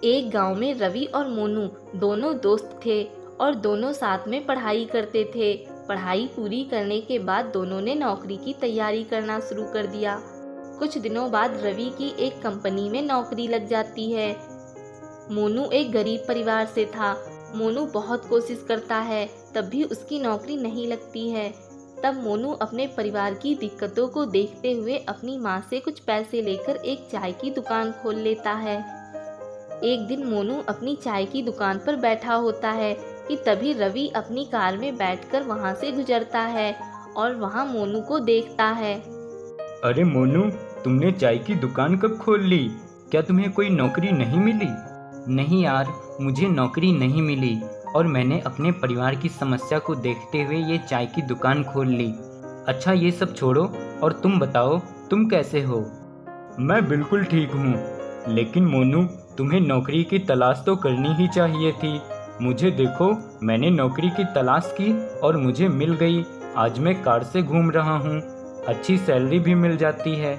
एक गांव में रवि और मोनू दोनों दोस्त थे और दोनों साथ में पढ़ाई करते थे। पढ़ाई पूरी करने के बाद दोनों ने नौकरी की तैयारी करना शुरू कर दिया। कुछ दिनों बाद रवि की एक कंपनी में नौकरी लग जाती है। मोनू एक गरीब परिवार से था। मोनू बहुत कोशिश करता है, तब भी उसकी नौकरी नहीं लगती है। तब मोनू अपने परिवार की दिक्कतों को देखते हुए अपनी माँ से कुछ पैसे लेकर एक चाय की दुकान खोल लेता है। एक दिन मोनू अपनी चाय की दुकान पर बैठा होता है कि तभी रवि अपनी कार में बैठकर वहां से गुजरता है और वहां मोनू को देखता है। अरे मोनू, तुमने चाय की दुकान कब खोल ली? क्या तुम्हें कोई नौकरी नहीं मिली? नहीं यार, मुझे नौकरी नहीं मिली और मैंने अपने परिवार की समस्या को देखते हुए ये चाय की दुकान खोल ली। अच्छा, ये सब छोड़ो और तुम बताओ, तुम कैसे हो? मैं बिल्कुल ठीक हूँ, लेकिन मोनू, तुम्हें नौकरी की तलाश तो करनी ही चाहिए थी। मुझे देखो, मैंने नौकरी की तलाश की और मुझे मिल गई। आज मैं कार से घूम रहा हूँ, अच्छी सैलरी भी मिल जाती है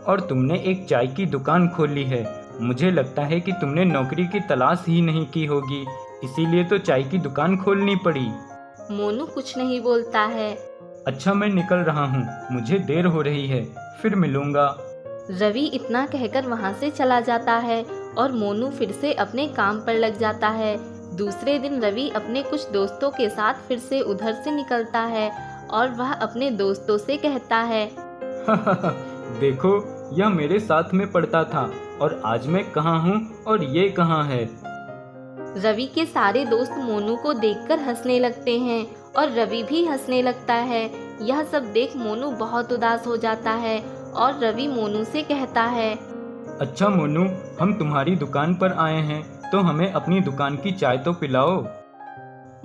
और तुमने एक चाय की दुकान खोली है। मुझे लगता है कि तुमने नौकरी की तलाश ही नहीं की होगी, इसीलिए तो चाय की दुकान खोलनी पड़ी। मोनू कुछ नहीं बोलता है। अच्छा, मैं निकल रहा हूँ, मुझे देर हो रही है, फिर मिलूंगा। रवि इतना कहकर वहां से चला जाता है और मोनू फिर से अपने काम पर लग जाता है। दूसरे दिन रवि अपने कुछ दोस्तों के साथ फिर से उधर से निकलता है और वह अपने दोस्तों से कहता है, देखो, यह मेरे साथ में पढ़ता था और आज मैं कहाँ हूँ और ये कहाँ है। रवि के सारे दोस्त मोनू को देखकर हंसने लगते हैं और रवि भी हंसने लगता है। यह सब देख मोनू बहुत उदास हो जाता है और रवि मोनू से कहता है, अच्छा मोनू, हम तुम्हारी दुकान पर आए हैं, तो हमें अपनी दुकान की चाय तो पिलाओ।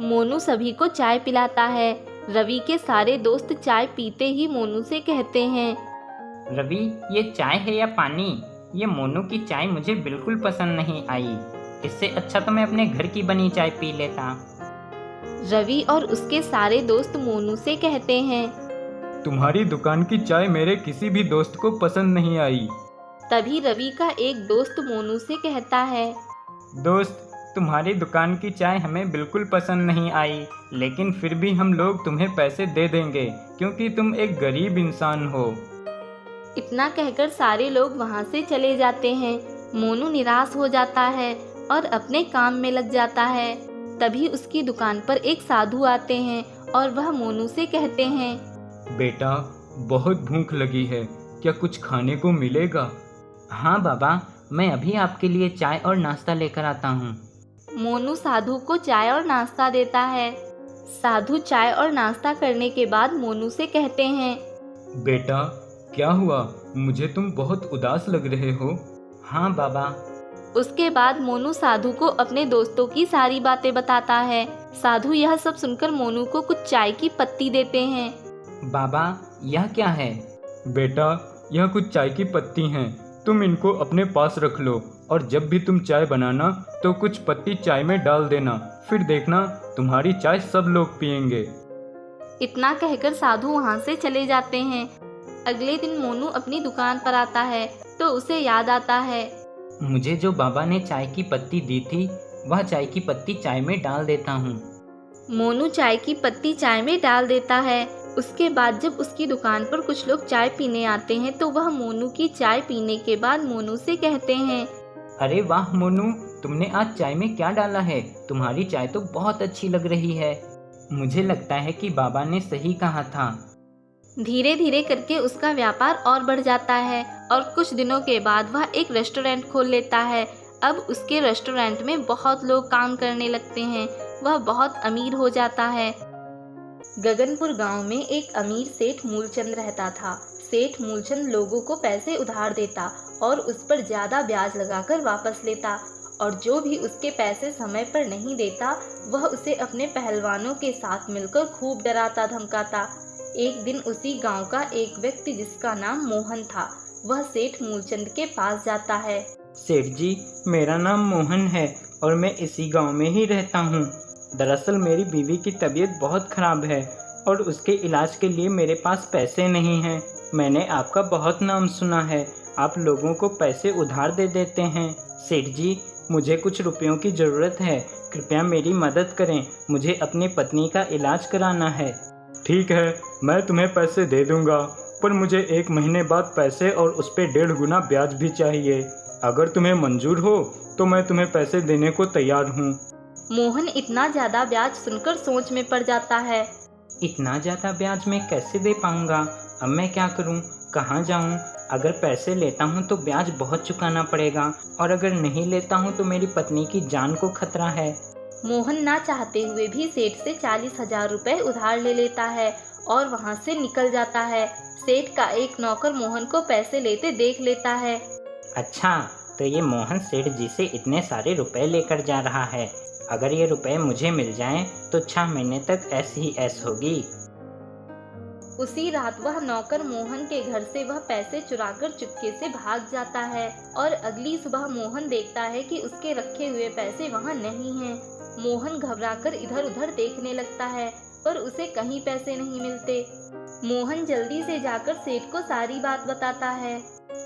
मोनू सभी को चाय पिलाता है। रवि के सारे दोस्त चाय पीते ही मोनू से कहते हैं, रवि, ये चाय है या पानी? ये मोनू की चाय मुझे बिल्कुल पसंद नहीं आई। इससे अच्छा तो मैं अपने घर की बनी चाय पी लेता। रवि और उसके सारे दोस्त मोनू से कहते हैं। तुम्हारी दुकान की चाय मेरे किसी भी दोस्त को पसंद नहीं आई। तभी रवि का एक दोस्त मोनू से कहता है, दोस्त, तुम्हारी दुकान की चाय हमें बिल्कुल पसंद नहीं आई, लेकिन फिर भी हम लोग तुम्हें पैसे दे देंगे क्योंकि तुम एक गरीब इंसान हो। इतना कहकर सारे लोग वहां से चले जाते हैं। मोनू निराश हो जाता है और अपने काम में लग जाता है। तभी उसकी दुकान पर एक साधु आते हैं और वह मोनू से कहते हैं, बेटा, बहुत भूख लगी है, क्या कुछ खाने को मिलेगा? हाँ बाबा, मैं अभी आपके लिए चाय और नाश्ता लेकर आता हूँ। मोनू साधु को चाय और नाश्ता देता है। साधु चाय और नाश्ता करने के बाद मोनू से कहते हैं, बेटा, क्या हुआ? मुझे तुम बहुत उदास लग रहे हो। हाँ बाबा। उसके बाद मोनू साधु को अपने दोस्तों की सारी बातें बताता है। साधु यह सब सुनकर मोनू को कुछ चाय की पत्ती देते हैं। बाबा, यह क्या है? बेटा, यह कुछ चाय की पत्ती हैं, तुम इनको अपने पास रख लो और जब भी तुम चाय बनाना तो कुछ पत्ती चाय में डाल देना, फिर देखना तुम्हारी चाय सब लोग पियेंगे। इतना कहकर साधु वहां से चले जाते हैं। अगले दिन मोनू अपनी दुकान पर आता है तो उसे याद आता है, मुझे जो बाबा ने चाय की पत्ती दी थी, वह चाय की पत्ती चाय में डाल देता हूँ। मोनू चाय की पत्ती चाय में डाल देता है। उसके बाद जब उसकी दुकान पर कुछ लोग चाय पीने आते हैं तो वह मोनू की चाय पीने के बाद मोनू से कहते हैं, अरे वाह मोनू, तुमने आज चाय में क्या डाला है? तुम्हारी चाय तो बहुत अच्छी लग रही है। मुझे लगता है कि बाबा ने सही कहा था। धीरे धीरे करके उसका व्यापार और बढ़ जाता है और कुछ दिनों के बाद वह एक रेस्टोरेंट खोल लेता है। अब उसके रेस्टोरेंट में बहुत लोग काम करने लगते हैं। वह बहुत अमीर हो जाता है। गगनपुर गांव में एक अमीर सेठ मूलचंद रहता था। सेठ मूलचंद लोगों को पैसे उधार देता और उस पर ज़्यादा ब्याज लगाकर वापस लेता, और जो भी उसके पैसे समय पर नहीं देता वह उसे अपने पहलवानों के साथ मिलकर खूब डराता धमकाता। एक दिन उसी गांव का एक व्यक्ति जिसका नाम मोहन था, वह सेठ मूलचंद के पास जाता है। सेठ जी, मेरा नाम मोहन है और मैं इसी गांव में ही रहता हूँ। दरअसल मेरी बीवी की तबीयत बहुत ख़राब है और उसके इलाज के लिए मेरे पास पैसे नहीं हैं। मैंने आपका बहुत नाम सुना है, आप लोगों को पैसे उधार दे देते हैं। सेठ जी, मुझे कुछ रुपयों की ज़रूरत है, कृपया मेरी मदद करें, मुझे अपनी पत्नी का इलाज कराना है। ठीक है, मैं तुम्हें पैसे दे दूंगा, पर मुझे 1 महीने बाद पैसे और उस पे 1.5 गुना ब्याज भी चाहिए। अगर तुम्हें मंजूर हो तो मैं तुम्हें पैसे देने को तैयार हूँ। मोहन इतना ज़्यादा ब्याज सुनकर सोच में पड़ जाता है। इतना ज़्यादा ब्याज मैं कैसे दे पाऊँगा? अब मैं क्या करूँ, कहाँ जाऊँ? अगर पैसे लेता हूँ तो ब्याज बहुत चुकाना पड़ेगा, और अगर नहीं लेता हूँ तो मेरी पत्नी की जान को खतरा है। मोहन ना चाहते हुए भी सेठ से 40,000 रुपए उधार ले लेता है और वहाँ से निकल जाता है। सेठ का एक नौकर मोहन को पैसे लेते देख लेता है। अच्छा, तो ये मोहन सेठ जी से इतने सारे रुपए लेकर जा रहा है। अगर ये रुपए मुझे मिल जाएं तो 6 महीने तक ऐसी ही ऐश होगी। उसी रात वह नौकर मोहन के घर से वह पैसे चुराकर चुपके से भाग जाता है और अगली सुबह मोहन देखता है कि उसके रखे हुए पैसे वहाँ नहीं हैं। मोहन घबराकर इधर उधर देखने लगता है, पर उसे कहीं पैसे नहीं मिलते। मोहन जल्दी से जाकर सेठ को सारी बात बताता है।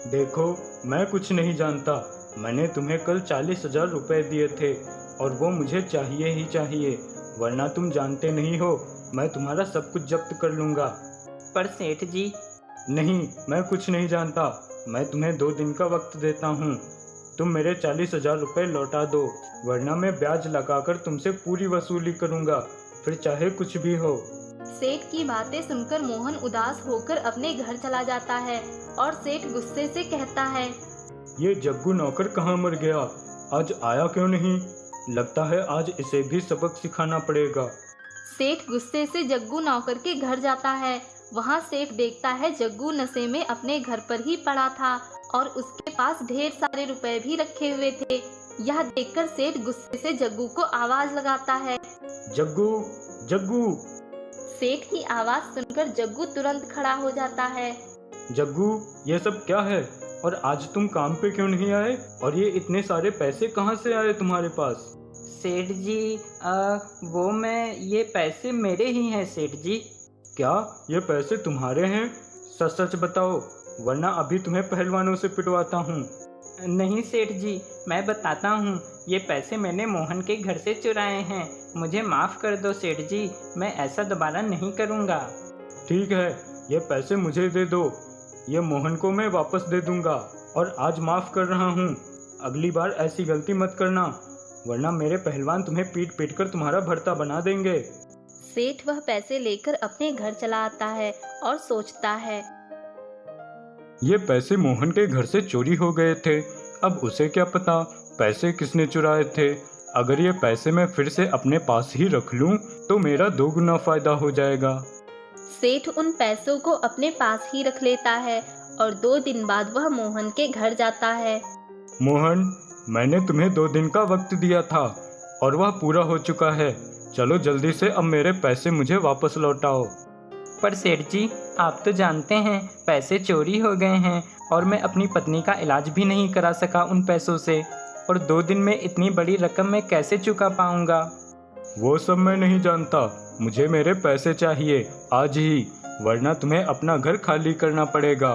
देखो, मैं कुछ नहीं जानता। मैंने तुम्हें कल 40,000 रुपए दिए थे और वो मुझे चाहिए ही चाहिए, वरना तुम जानते नहीं हो मैं तुम्हारा सब कुछ जब्त कर लूँगा। पर सेठ जी, नहीं, मैं कुछ नहीं जानता। मैं तुम्हें 2 दिन का वक्त देता हूँ। तुम मेरे 40,000 रुपये लौटा दो, वरना मैं ब्याज लगाकर तुमसे पूरी वसूली करूँगा, फिर चाहे कुछ भी हो। सेठ की बातें सुनकर मोहन उदास होकर अपने घर चला जाता है और सेठ गुस्से से कहता है, ये जग्गू नौकर कहाँ मर गया? आज आया क्यों नहीं? लगता है आज इसे भी सबक सिखाना पड़ेगा। सेठ गुस्से से जग्गू नौकर के घर जाता है। वहाँ सेठ देखता है जग्गू नशे में अपने घर पर ही पड़ा था और उसके पास ढेर सारे रुपए भी रखे हुए थे। यह देखकर सेठ गुस्से से जग्गू को आवाज लगाता है। जग्गू, जग्गू, सेठ की आवाज सुनकर जग्गू तुरंत खड़ा हो जाता है। जग्गू, ये सब क्या है? और आज तुम काम पे क्यों नहीं आए? और ये इतने सारे पैसे कहाँ से आए तुम्हारे पास? सेठ जी, ये पैसे मेरे ही हैं सेठ जी। क्या ये पैसे तुम्हारे हैं? सच सच बताओ, वरना अभी तुम्हें पहलवानों से पिटवाता हूँ। नहीं सेठ जी, मैं बताता हूँ, ये पैसे मैंने मोहन के घर से चुराए हैं। मुझे माफ़ कर दो सेठ जी, मैं ऐसा दोबारा नहीं करूँगा। ठीक है, ये पैसे मुझे दे दो, ये मोहन को मैं वापस दे दूँगा, और आज माफ़ कर रहा हूँ। अगली बार ऐसी गलती मत करना, वरना मेरे पहलवान तुम्हें पीट पीट कर तुम्हारा भरता बना देंगे। सेठ वह पैसे लेकर अपने घर चला आता है और सोचता है, ये पैसे मोहन के घर से चोरी हो गए थे। अब उसे क्या पता पैसे किसने चुराए थे। अगर ये पैसे मैं फिर से अपने पास ही रख लूं तो मेरा 2 गुना फायदा हो जाएगा। सेठ उन पैसों को अपने पास ही रख लेता है और 2 दिन बाद वह मोहन के घर जाता है। मोहन, मैंने तुम्हें 2 दिन का वक्त दिया था और वह पूरा हो चुका है। चलो जल्दी से अब मेरे पैसे मुझे वापस लौटाओ। पर सेठ जी, आप तो जानते हैं पैसे चोरी हो गए हैं और मैं अपनी पत्नी का इलाज भी नहीं करा सका उन पैसों से, और 2 दिन में इतनी बड़ी रकम मैं कैसे चुका पाऊंगा? वो सब मैं नहीं जानता, मुझे मेरे पैसे चाहिए आज ही, वरना तुम्हें अपना घर खाली करना पड़ेगा।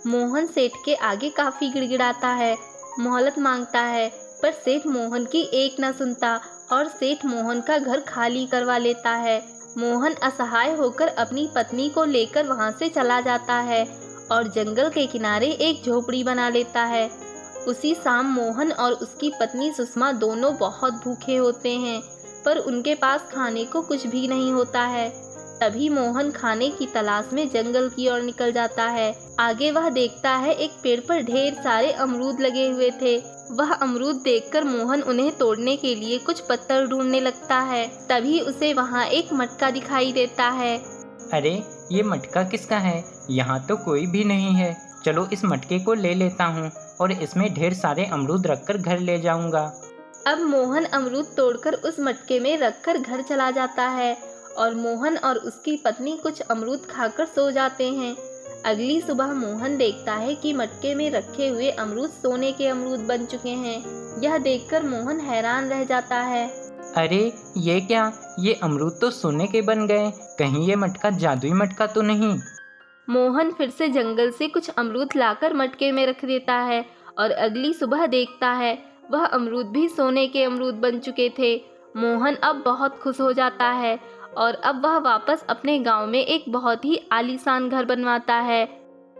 मोहन सेठ के आगे काफी गिड़गिड़ाता है, मोहलत मांगता है, पर सेठ मोहन की एक न सुनता और सेठ मोहन का घर खाली करवा लेता है। मोहन असहाय होकर अपनी पत्नी को लेकर वहां से चला जाता है और जंगल के किनारे एक झोपड़ी बना लेता है। उसी शाम मोहन और उसकी पत्नी सुषमा दोनों बहुत भूखे होते हैं, पर उनके पास खाने को कुछ भी नहीं होता है। तभी मोहन खाने की तलाश में जंगल की ओर निकल जाता है। आगे वह देखता है एक पेड़ पर ढेर सारे अमरूद लगे हुए थे। वह अमरूद देखकर मोहन उन्हें तोड़ने के लिए कुछ पत्थर ढूंढने लगता है। तभी उसे वहाँ एक मटका दिखाई देता है। अरे, ये मटका किसका है? यहाँ तो कोई भी नहीं है। चलो इस मटके को ले लेता हूँ और इसमें ढेर सारे अमरूद रखकर घर ले जाऊँगा। अब मोहन अमरूद तोड़कर उस मटके में रखकर घर चला जाता है और मोहन और उसकी पत्नी कुछ अमरूद खाकर सो जाते हैं। अगली सुबह मोहन देखता है कि मटके में रखे हुए अमरूद सोने के अमरूद बन चुके हैं। यह देखकर मोहन हैरान रह जाता है। अरे, ये क्या? ये अमरूद तो सोने के बन गए। कहीं ये मटका जादुई मटका तो नहीं? मोहन फिर से जंगल से कुछ अमरूद लाकर मटके में रख देता है और अगली सुबह देखता है वह अमरूद भी सोने के अमरूद बन चुके थे। मोहन अब बहुत खुश हो जाता है और अब वह वापस अपने गांव में एक बहुत ही आलीशान घर बनवाता है।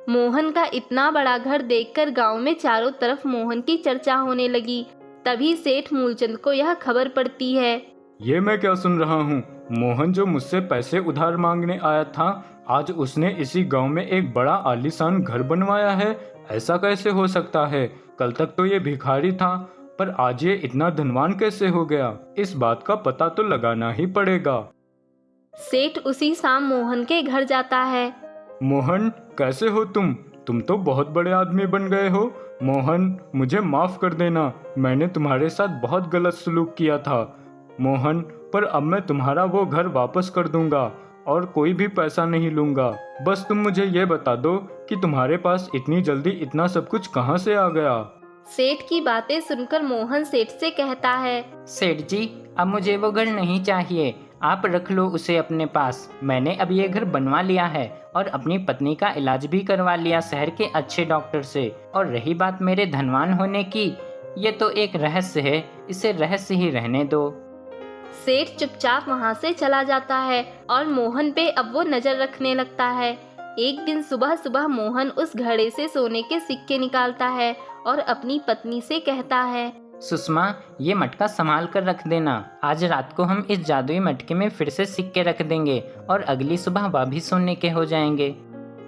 मोहन का इतना बड़ा घर देखकर गांव में चारों तरफ मोहन की चर्चा होने लगी। तभी सेठ मूलचंद को यह खबर पड़ती है। ये मैं क्या सुन रहा हूँ? मोहन जो मुझसे पैसे उधार मांगने आया था, आज उसने इसी गांव में एक बड़ा आलीशान घर बनवाया है। ऐसा कैसे हो सकता है? कल तक तो ये भिखारी था, पर आज ये इतना धनवान कैसे हो गया? इस बात का पता तो लगाना ही पड़ेगा। सेठ उसी शाम मोहन के घर जाता है। मोहन, कैसे हो तुम? तुम तो बहुत बड़े आदमी बन गए हो। मोहन, मुझे माफ कर देना, मैंने तुम्हारे साथ बहुत गलत सलूक किया था। मोहन, पर अब मैं तुम्हारा वो घर वापस कर दूंगा और कोई भी पैसा नहीं लूंगा। बस तुम मुझे ये बता दो कि तुम्हारे पास इतनी जल्दी इतना सब कुछ कहाँ से आ गया? सेठ की बातें सुनकर मोहन सेठ से कहता है, सेठ जी, अब मुझे वो घर नहीं चाहिए, आप रख लो उसे अपने पास। मैंने अब ये घर बनवा लिया है और अपनी पत्नी का इलाज भी करवा लिया शहर के अच्छे डॉक्टर से। और रही बात मेरे धनवान होने की, ये तो एक रहस्य है, इसे रहस्य ही रहने दो। सेठ चुपचाप वहाँ से चला जाता है और मोहन पे अब वो नजर रखने लगता है। एक दिन सुबह सुबह मोहन उस घड़े से सोने के सिक्के निकालता है और अपनी पत्नी से कहता है, सुषमा, ये मटका संभाल कर रख देना। आज रात को हम इस जादुई मटके में फिर से सिक्के रख देंगे और अगली सुबह वह भी सोने के हो जाएंगे।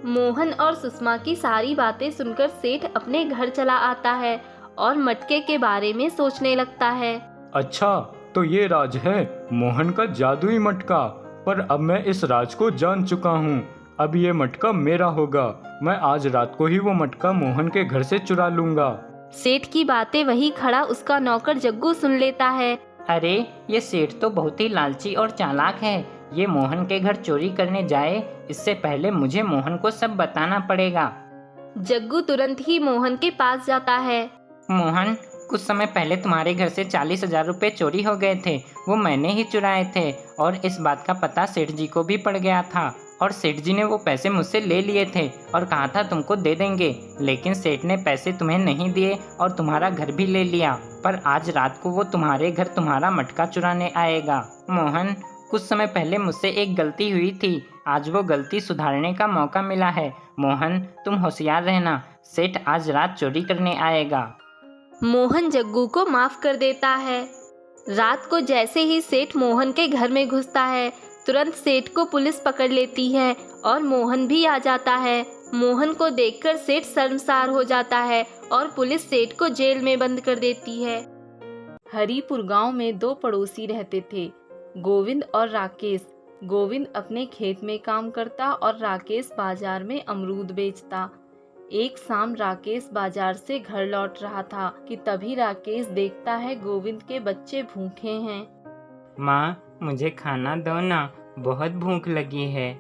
मोहन और सुषमा की सारी बातें सुनकर सेठ अपने घर चला आता है और मटके के बारे में सोचने लगता है। अच्छा, तो ये राज है मोहन का जादुई मटका। पर अब मैं इस राज को जान चुका हूँ। अब ये मटका मेरा होगा। मैं आज रात को ही वो मटका मोहन के घर से चुरा लूंगा। सेठ की बातें वही खड़ा उसका नौकर जग्गू सुन लेता है। अरे, ये सेठ तो बहुत ही लालची और चालाक है। ये मोहन के घर चोरी करने जाए, इससे पहले मुझे मोहन को सब बताना पड़ेगा। जग्गू तुरंत ही मोहन के पास जाता है। मोहन, कुछ समय पहले तुम्हारे घर से 40,000 रुपये चोरी हो गए थे। वो मैंने ही चुराए थे और इस बात का पता सेठ जी को भी पड़ गया था। और सेठ जी ने वो पैसे मुझसे ले लिए थे और कहा था तुमको दे देंगे, लेकिन सेठ ने पैसे तुम्हें नहीं दिए और तुम्हारा घर भी ले लिया। पर आज रात को वो तुम्हारे घर तुम्हारा मटका चुराने आएगा। मोहन, कुछ समय पहले मुझसे एक गलती हुई थी, आज वो गलती सुधारने का मौका मिला है। मोहन, तुम होशियार रहना, सेठ आज रात चोरी करने आएगा। मोहन जग्गू को माफ कर देता है। रात को जैसे ही सेठ मोहन के घर में घुसता है, तुरंत सेठ को पुलिस पकड़ लेती है और मोहन भी आ जाता है। मोहन को देखकर सेठ शर्मसार हो जाता है और पुलिस सेठ को जेल में बंद कर देती है। हरिपुर गांव में दो पड़ोसी रहते थे, गोविंद और राकेश। गोविंद अपने खेत में काम करता और राकेश बाजार में अमरूद बेचता। एक शाम राकेश बाजार से घर लौट रहा था कि तभी राकेश देखता है गोविंद के बच्चे भूखे हैं। माँ, मुझे खाना दो ना, बहुत भूख लगी है।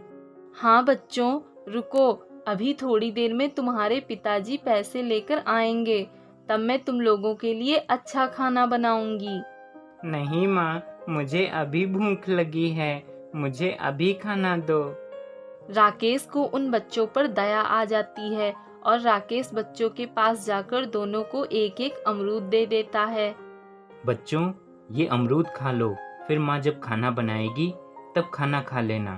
हाँ बच्चों, रुको, अभी थोड़ी देर में तुम्हारे पिताजी पैसे लेकर आएंगे, तब मैं तुम लोगों के लिए अच्छा खाना बनाऊंगी। नहीं माँ, मुझे अभी भूख लगी है, मुझे अभी खाना दो। राकेश को उन बच्चों पर दया आ जाती है और राकेश बच्चों के पास जाकर दोनों को एक एक अमरूद दे देता है। बच्चों, ये अमरूद खा लो, फिर माँ जब खाना बनाएगी तब खाना खा लेना।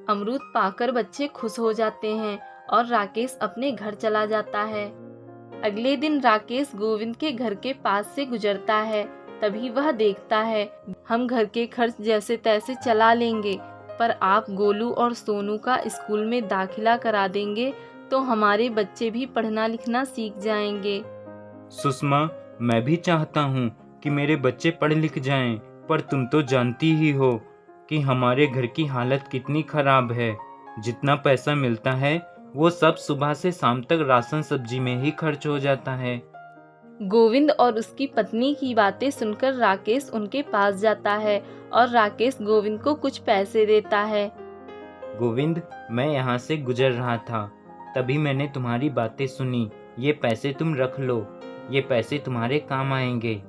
अमरूद पाकर बच्चे खुश हो जाते हैं और राकेश अपने घर चला जाता है। अगले दिन राकेश गोविंद के घर के पास से गुजरता है, तभी वह देखता है, हम घर के खर्च जैसे तैसे चला लेंगे, पर आप गोलू और सोनू का स्कूल में दाखिला करा देंगे तो हमारे बच्चे भी पढ़ना लिखना सीख जाएंगे। सुषमा, मैं भी चाहता हूँ कि मेरे बच्चे पढ़ लिख जाएं, पर तुम तो जानती ही हो कि हमारे घर की हालत कितनी खराब है। जितना पैसा मिलता है वो सब सुबह से शाम तक राशन सब्जी में ही खर्च हो जाता है। गोविंद और उसकी पत्नी की बातें सुनकर राकेश उनके पास जाता है और राकेश गोविंद को कुछ पैसे देता है। गोविंद, मैं यहाँ से गुजर रहा था, तभी मैंने तुम्हारी बातें सुनी। ये पैसे तुम रख लो, ये पैसे तुम्हारे काम आएंगे।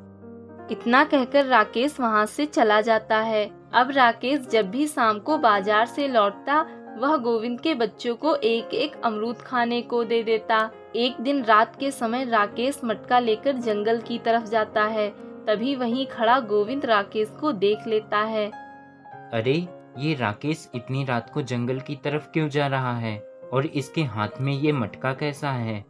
इतना कहकर राकेश वहाँ से चला जाता है। अब राकेश जब भी शाम को बाजार से लौटता, वह गोविंद के बच्चों को एक एक अमरूद खाने को दे देता। एक दिन रात के समय राकेश मटका लेकर जंगल की तरफ जाता है। तभी वहीं खड़ा गोविंद राकेश को देख लेता है। अरे, ये राकेश इतनी रात को जंगल की तरफ क्यों जा रहा है और इसके हाथ में ये मटका कैसा है?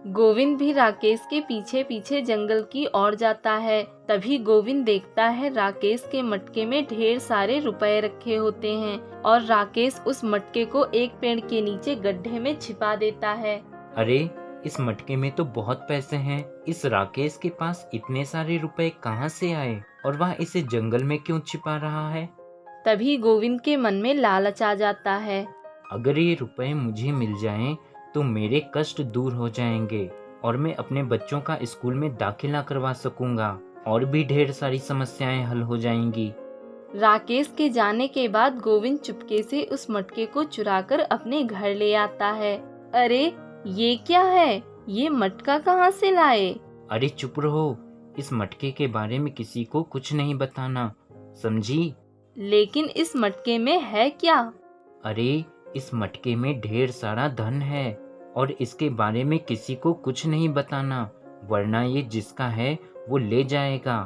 गोविंद भी राकेश के पीछे पीछे जंगल की ओर जाता है। तभी गोविंद देखता है राकेश के मटके में ढेर सारे रुपए रखे होते हैं और राकेश उस मटके को एक पेड़ के नीचे गड्ढे में छिपा देता है। अरे, इस मटके में तो बहुत पैसे हैं। इस राकेश के पास इतने सारे रुपए कहाँ से आए और वह इसे जंगल में क्यों छिपा रहा है? तभी गोविंद के मन में लालच आ जाता है। अगर ये रुपए मुझे मिल जाएं तो मेरे कष्ट दूर हो जाएंगे और मैं अपने बच्चों का स्कूल में दाखिला करवा सकूंगा और भी ढेर सारी समस्याएं हल हो जाएंगी। राकेश के जाने के बाद गोविंद चुपके से उस मटके को चुराकर अपने घर ले आता है। अरे, ये क्या है? ये मटका कहाँ से लाए? अरे चुप रहो, इस मटके के बारे में किसी को कुछ नहीं बताना, समझी? लेकिन इस मटके में है क्या? अरे, इस मटके में ढेर सारा धन है और इसके बारे में किसी को कुछ नहीं बताना, वरना ये जिसका है वो ले जाएगा।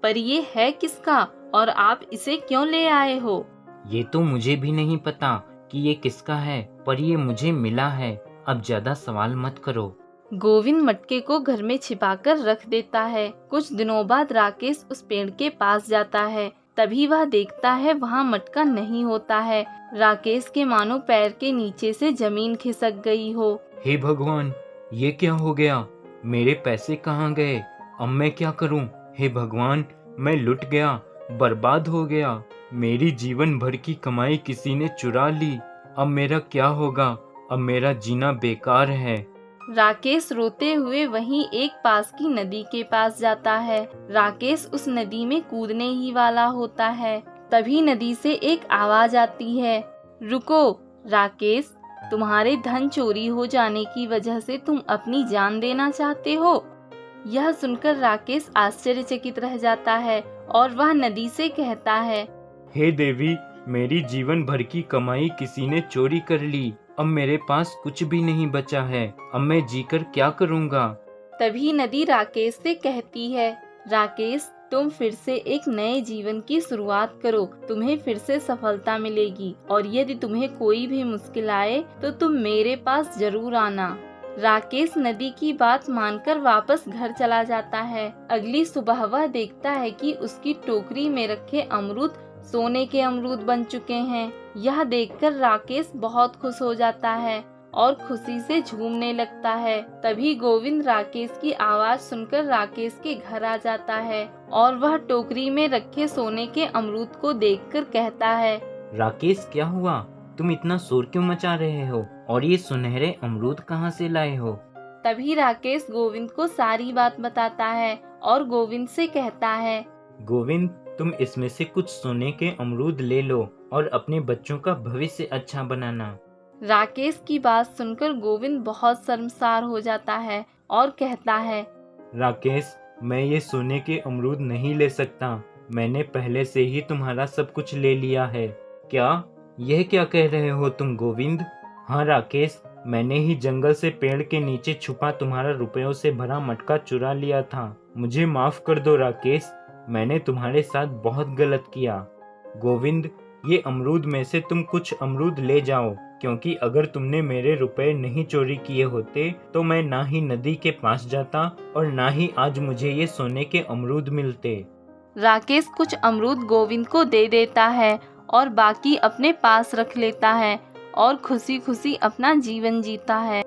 पर ये है किसका और आप इसे क्यों ले आए हो? ये तो मुझे भी नहीं पता कि ये किसका है, पर ये मुझे मिला है। अब ज्यादा सवाल मत करो। गोविंद मटके को घर में छिपाकर रख देता है। कुछ दिनों बाद राकेश उस पेड़ के पास जाता है। तभी वह देखता है वहाँ मटका नहीं होता है। राकेश के मानो पैर के नीचे से जमीन खिसक गई हो। हे भगवान, ये क्या हो गया? मेरे पैसे कहाँ गए? अब मैं क्या करूं? हे भगवान, मैं लुट गया, बर्बाद हो गया। मेरी जीवन भर की कमाई किसी ने चुरा ली। अब मेरा क्या होगा? अब मेरा जीना बेकार है। राकेश रोते हुए वहीं एक पास की नदी के पास जाता है। राकेश उस नदी में कूदने ही वाला होता है। तभी नदी से एक आवाज आती है, रुको राकेश, तुम्हारे धन चोरी हो जाने की वजह से तुम अपनी जान देना चाहते हो? यह सुनकर राकेश आश्चर्यचकित रह जाता है और वह नदी से कहता है, हे देवी, मेरी जीवन भर की कमाई किसी ने चोरी कर ली। अब मेरे पास कुछ भी नहीं बचा है। अब मैं जीकर क्या करूँगा? तभी नदी राकेश से कहती है, राकेश, तुम फिर से एक नए जीवन की शुरुआत करो। तुम्हें फिर से सफलता मिलेगी और यदि तुम्हें कोई भी मुश्किल आए तो तुम मेरे पास जरूर आना। राकेश नदी की बात मानकर वापस घर चला जाता है। अगली सुबह वह देखता है कि उसकी टोकरी में रखे अमरूद सोने के अमरूद बन चुके हैं। यह देखकर राकेश बहुत खुश हो जाता है और खुशी से झूमने लगता है। तभी गोविंद राकेश की आवाज सुनकर राकेश के घर आ जाता है और वह टोकरी में रखे सोने के अमरूद को देखकर कहता है, राकेश, क्या हुआ? तुम इतना शोर क्यों मचा रहे हो और ये सुनहरे अमरूद कहाँ से लाए हो? तभी राकेश गोविंद को सारी बात बताता है और गोविंद से कहता है, गोविंद, तुम इसमें से कुछ सोने के अमरूद ले लो और अपने बच्चों का भविष्य अच्छा बनाना। राकेश की बात सुनकर गोविंद बहुत शर्मसार हो जाता है और कहता है, राकेश, मैं ये सोने के अमरूद नहीं ले सकता। मैंने पहले से ही तुम्हारा सब कुछ ले लिया है। क्या? यह क्या कह रहे हो तुम गोविंद? हाँ राकेश, मैंने ही जंगल से पेड़ के नीचे छुपा तुम्हारा रुपयों से भरा मटका चुरा लिया था। मुझे माफ कर दो राकेश, मैंने तुम्हारे साथ बहुत गलत किया। गोविंद, ये अमरूद में से तुम कुछ अमरूद ले जाओ, क्योंकि अगर तुमने मेरे रुपए नहीं चोरी किए होते तो मैं ना ही नदी के पास जाता और ना ही आज मुझे ये सोने के अमरूद मिलते। राकेश कुछ अमरूद गोविंद को दे देता है और बाकी अपने पास रख लेता है और खुशी खुशी अपना जीवन जीता है।